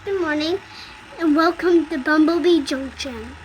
Good morning, and welcome to Bumblebee Junction.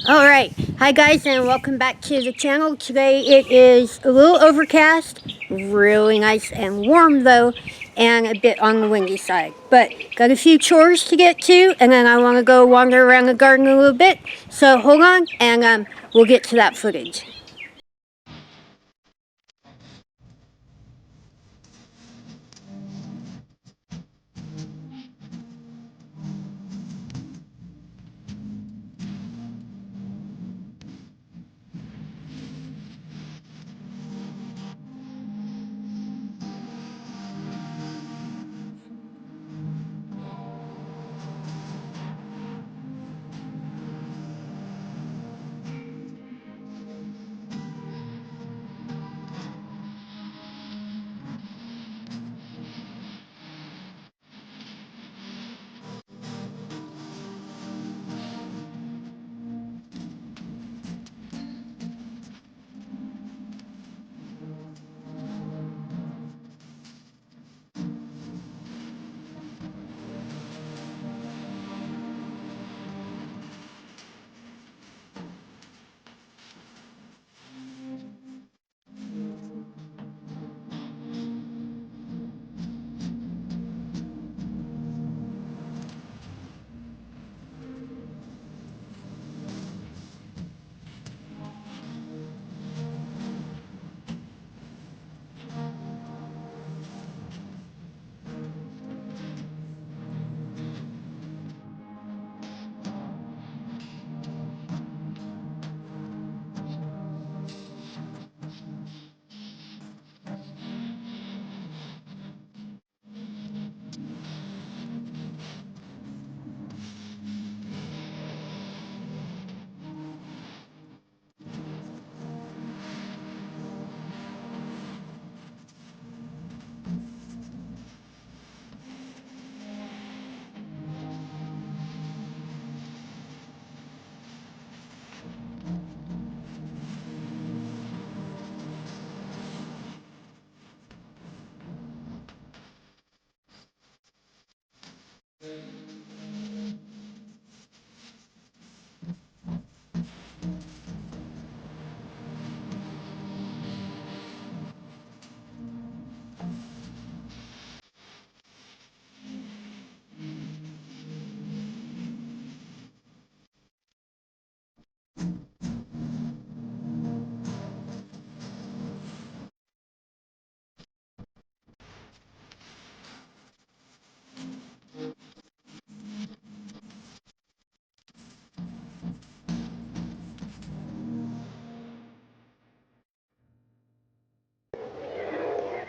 Alright, hi guys and welcome back to the channel. Today it is a little overcast, really nice and warm though, and a bit on the windy side. But got a few chores to get to, and then I want to go wander around the garden a little bit. So hold on and we'll get to that footage.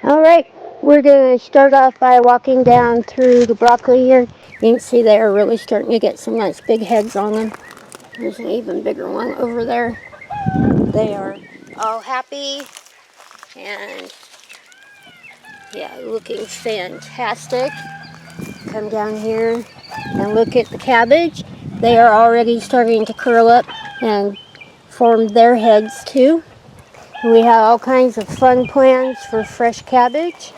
Alright, we're going to start off by walking down through the broccoli here. You can see they are really starting to get some nice big heads on them. There's an even bigger one over there. They are all happy and yeah, looking fantastic. Come down here and look at the cabbage. They are already starting to curl up and form their heads too. We have all kinds of fun plans for fresh cabbage.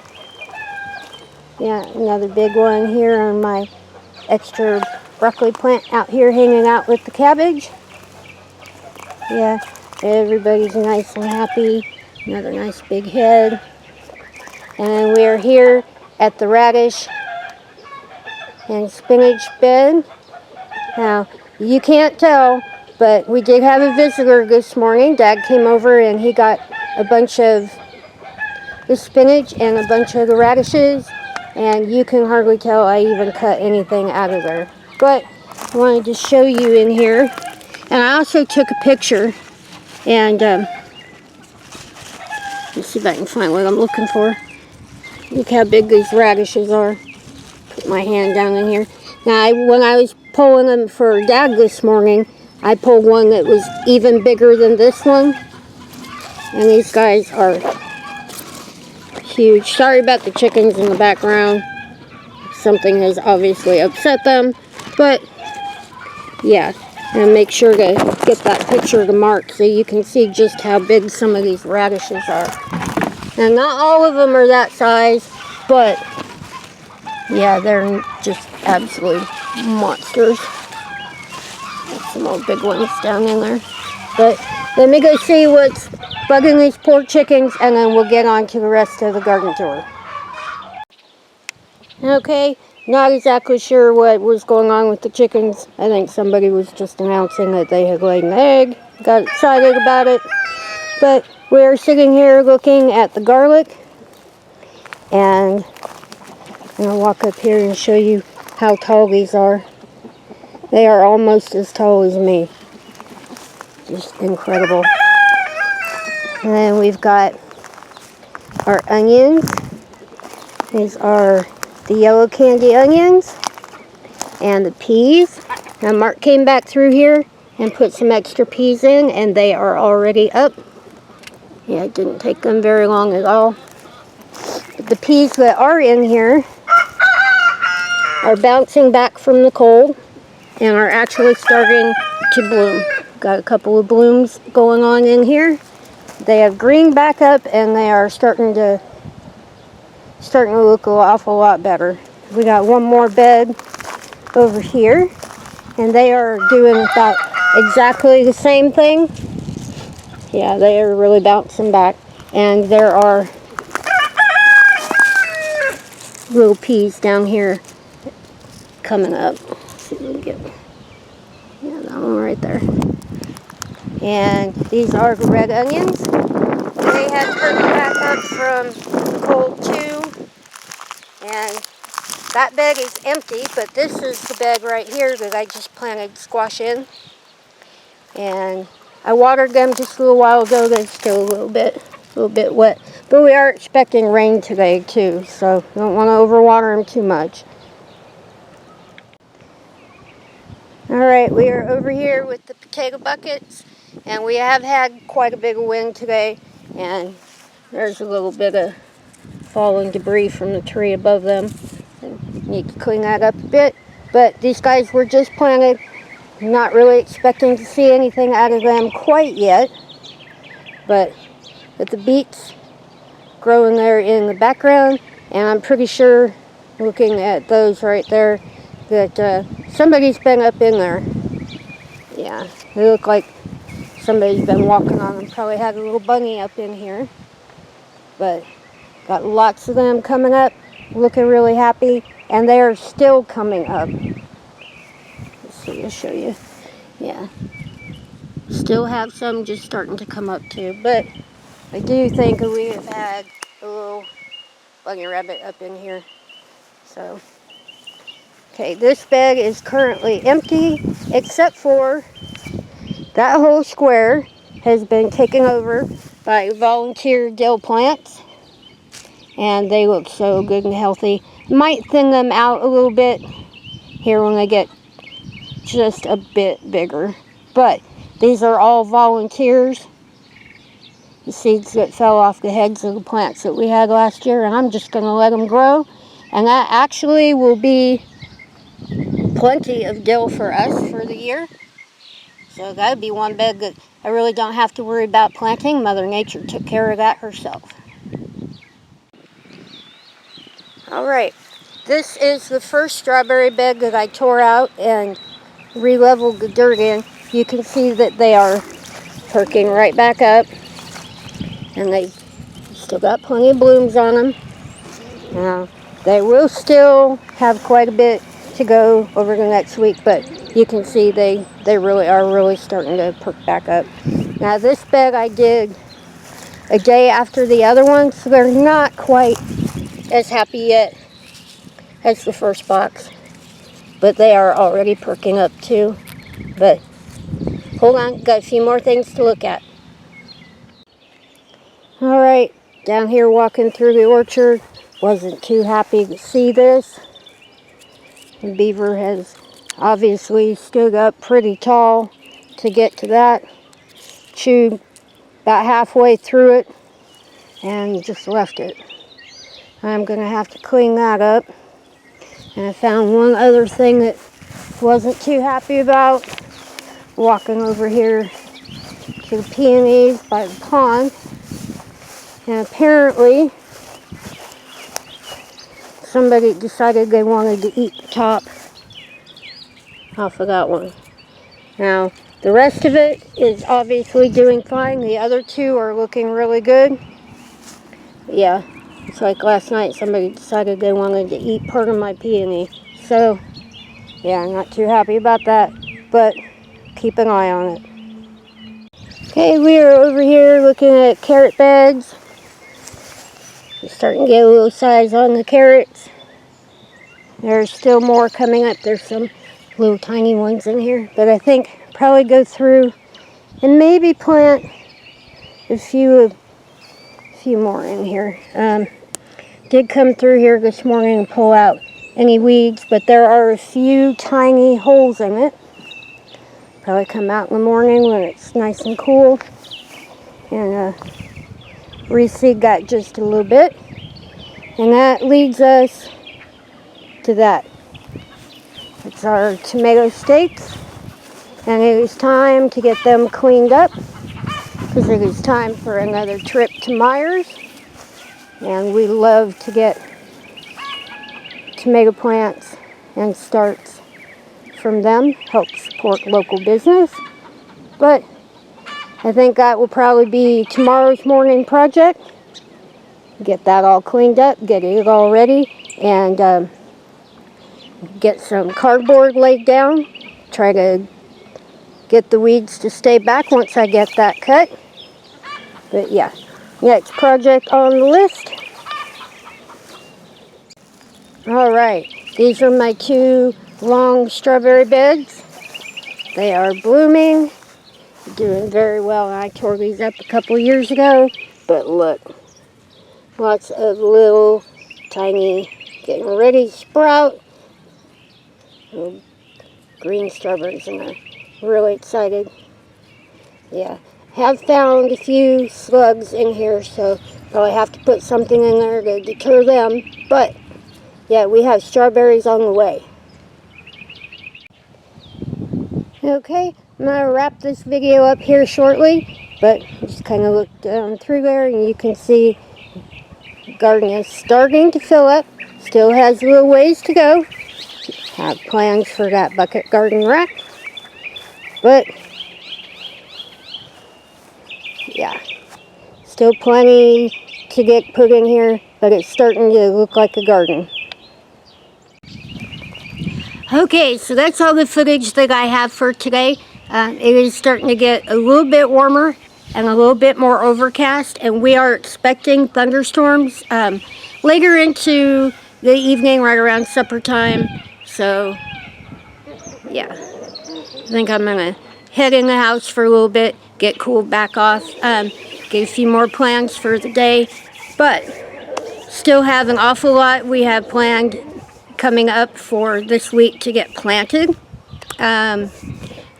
Yeah, another big one here on my extra broccoli plant out here hanging out with the cabbage. Yeah, everybody's nice and happy. Another nice big head. And we are here at the radish and spinach bed. Now, you can't tell, but we did have a visitor this morning. Dad came over and he got a bunch of the spinach and a bunch of the radishes, and you can hardly tell I even cut anything out of there. But I wanted to show you in here. And I also took a picture, and let's see if I can find what I'm looking for. Look how big these radishes are. Put my hand down in here. Now, when I was pulling them for Dad this morning, I pulled one that was even bigger than this one. And these guys are huge. Sorry about the chickens in the background. Something has obviously upset them. But, yeah. And make sure to get that picture to mark so you can see just how big some of these radishes are. And not all of them are that size, but yeah, they're just absolute monsters. There's some old big ones down in there. But let me go see what's bugging these poor chickens, and then we'll get on to the rest of the garden tour. Okay, not exactly sure what was going on with the chickens. I think somebody was just announcing that they had laid an egg. Got excited about it. But we're sitting here looking at the garlic, and I'm going to walk up here and show you how tall these are. They are almost as tall as me. Just incredible. And then we've got our onions. These are the yellow candy onions and the peas. Now Mark came back through here and put some extra peas in, and they are already up. Yeah, it didn't take them very long at all. But the peas that are in here are bouncing back from the cold and are actually starting to bloom. Got a couple of blooms going on in here. They have green back up, and they are starting to look an awful lot better. We got one more bed over here, and they are doing about exactly the same thing. Yeah, they are really bouncing back, and there are little peas down here coming up. Let's see if we can get, yeah, that one right there. And these are the red onions. They had turned back up from the cold too, and that bag is empty, but this is the bag right here that I just planted squash in. And I watered them just a little while ago. They're still a little bit wet. But we are expecting rain today too, so don't want to overwater them too much. Alright, we are over here with the potato buckets, and we have had quite a big wind today, and there's a little bit of falling debris from the tree above them. Need to clean that up a bit, but these guys were just planted. Not really expecting to see anything out of them quite yet, but with the beets growing there in the background, and I'm pretty sure, looking at those right there, that somebody's been up in there. Yeah, they look like somebody's been walking on them. Probably had a little bunny up in here, but got lots of them coming up, looking really happy, and they are still coming up. Let's see, I'll show you. Yeah, still have some just starting to come up too, but I do think we have had a little bunny rabbit up in here. So, okay, this bag is currently empty, except for that whole square has been taken over by volunteer dill plants, and they look so good and healthy. Might thin them out a little bit here when they get just a bit bigger, but these are all volunteers. The seeds that fell off the heads of the plants that we had last year, and I'm just going to let them grow, and that actually will be plenty of dill for us for the year. So that'd be one bed that I really don't have to worry about planting. Mother Nature took care of that herself. Alright, this is the first strawberry bed that I tore out and re-leveled the dirt in. You can see that they are perking right back up, and they still got plenty of blooms on them. Now, they will still have quite a bit to go over the next week, but you can see they really are starting to perk back up. Now, this bed I did a day after the other one, so they're not quite as happy yet as the first box, but they are already perking up too. But hold on, got a few more things to look at. Alright, down here walking through the orchard, wasn't too happy to see this. The beaver has obviously stood up pretty tall to get to that. Chewed about halfway through it and just left it. I'm going to have to clean that up. And I found one other thing that wasn't too happy about. walking over here to the peonies by the pond. And apparently, somebody decided they wanted to eat the top off of that one. Now, the rest of it is obviously doing fine. The other two are looking really good. Yeah, it's like last night somebody decided they wanted to eat part of my peony. So, yeah, I'm not too happy about that, but keep an eye on it. Okay, we are over here looking at carrot beds. We're starting to get a little size on the carrots. There's still more coming up. There's some little tiny ones in here, but I think probably go through and maybe plant a few more in here. Did come through here this morning and pull out any weeds, but there are a few tiny holes in it. Probably come out in the morning when it's nice and cool. And reseed that just a little bit. And that leads us to that. It's our tomato stakes. And it is time to get them cleaned up, because it is time for another trip to Myers. And we love to get tomato plants and starts from them, help support local business. But I think that will probably be tomorrow's morning project. Get that all cleaned up, get it all ready, and get some cardboard laid down. Try to get the weeds to stay back once I get that cut. But yeah, next project on the list. Alright, these are my two long strawberry beds. They are blooming, doing very well. I tore these up a couple years ago, but look, lots of little tiny, getting ready to sprout, little green strawberries in there. Really excited. Yeah, have found a few slugs in here, so probably have to put something in there to deter them, but yeah, we have strawberries on the way. Okay, I'm going to wrap this video up here shortly, but just kind of look down through there and you can see the garden is starting to fill up. Still has a little ways to go. Have plans for that bucket garden rack, but yeah, still plenty to get put in here, but it's starting to look like a garden. Okay, so that's all the footage that I have for today. It is starting to get a little bit warmer and a little bit more overcast, and we are expecting thunderstorms later into the evening, right around supper time. So, yeah, I think I'm going to head in the house for a little bit, get cooled back off, get a few more plans for the day, but still have an awful lot we have planned coming up for this week to get planted.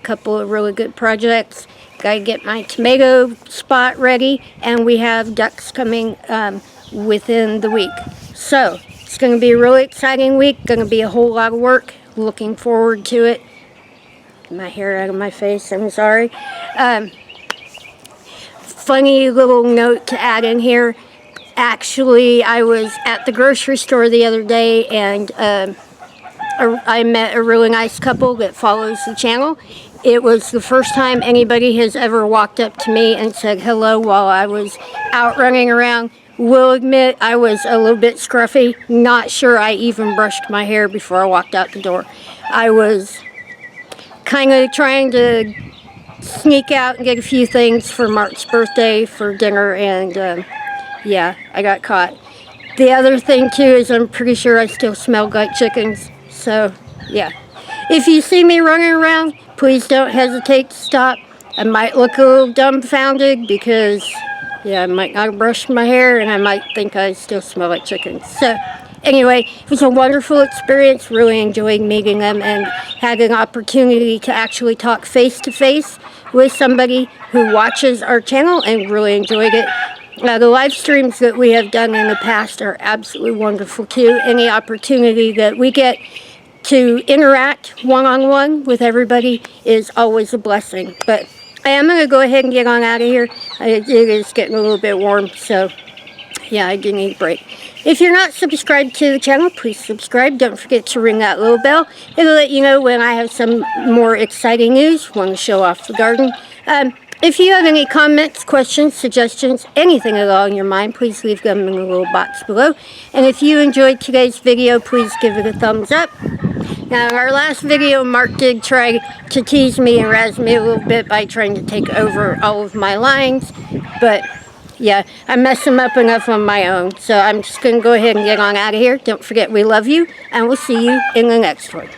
Couple of really good projects. Gotta get my tomato spot ready, and we have ducks coming within the week. So it's going to be a really exciting week. Going to be a whole lot of work. Looking forward to it. Get my hair out of my face, I'm sorry. Funny little note to add in here. Actually, I was at the grocery store the other day, and I met a really nice couple that follows the channel. It was the first time anybody has ever walked up to me and said hello while I was out running around. Will admit I was a little bit scruffy. Not sure I even brushed my hair before I walked out the door. I was kind of trying to sneak out and get a few things for Mark's birthday for dinner, and yeah, I got caught. The other thing too is I'm pretty sure I still smell like chickens. So, yeah. If you see me running around, please don't hesitate to stop. I might look a little dumbfounded because, yeah, I might not have brushed my hair and I might think I still smell like chickens. So, anyway, it was a wonderful experience. Really enjoyed meeting them and had an opportunity to actually talk face to face with somebody who watches our channel, and really enjoyed it. The live streams that we have done in the past are absolutely wonderful too. Any opportunity that we get to interact one-on-one with everybody is always a blessing. But I am going to go ahead and get on out of here. It is getting a little bit warm, so yeah, I do need a break. If you're not subscribed to the channel, please subscribe. Don't forget to ring that little bell. It'll let you know when I have some more exciting news, want to show off the garden. If you have any comments, questions, suggestions, anything at all in your mind, please leave them in the little box below. And if you enjoyed today's video, please give it a thumbs up. Now, in our last video, Mark did try to tease me and razz me a little bit by trying to take over all of my lines, but yeah, I messed them up enough on my own. So I'm just going to go ahead and get on out of here. Don't forget we love you, and we'll see you in the next one.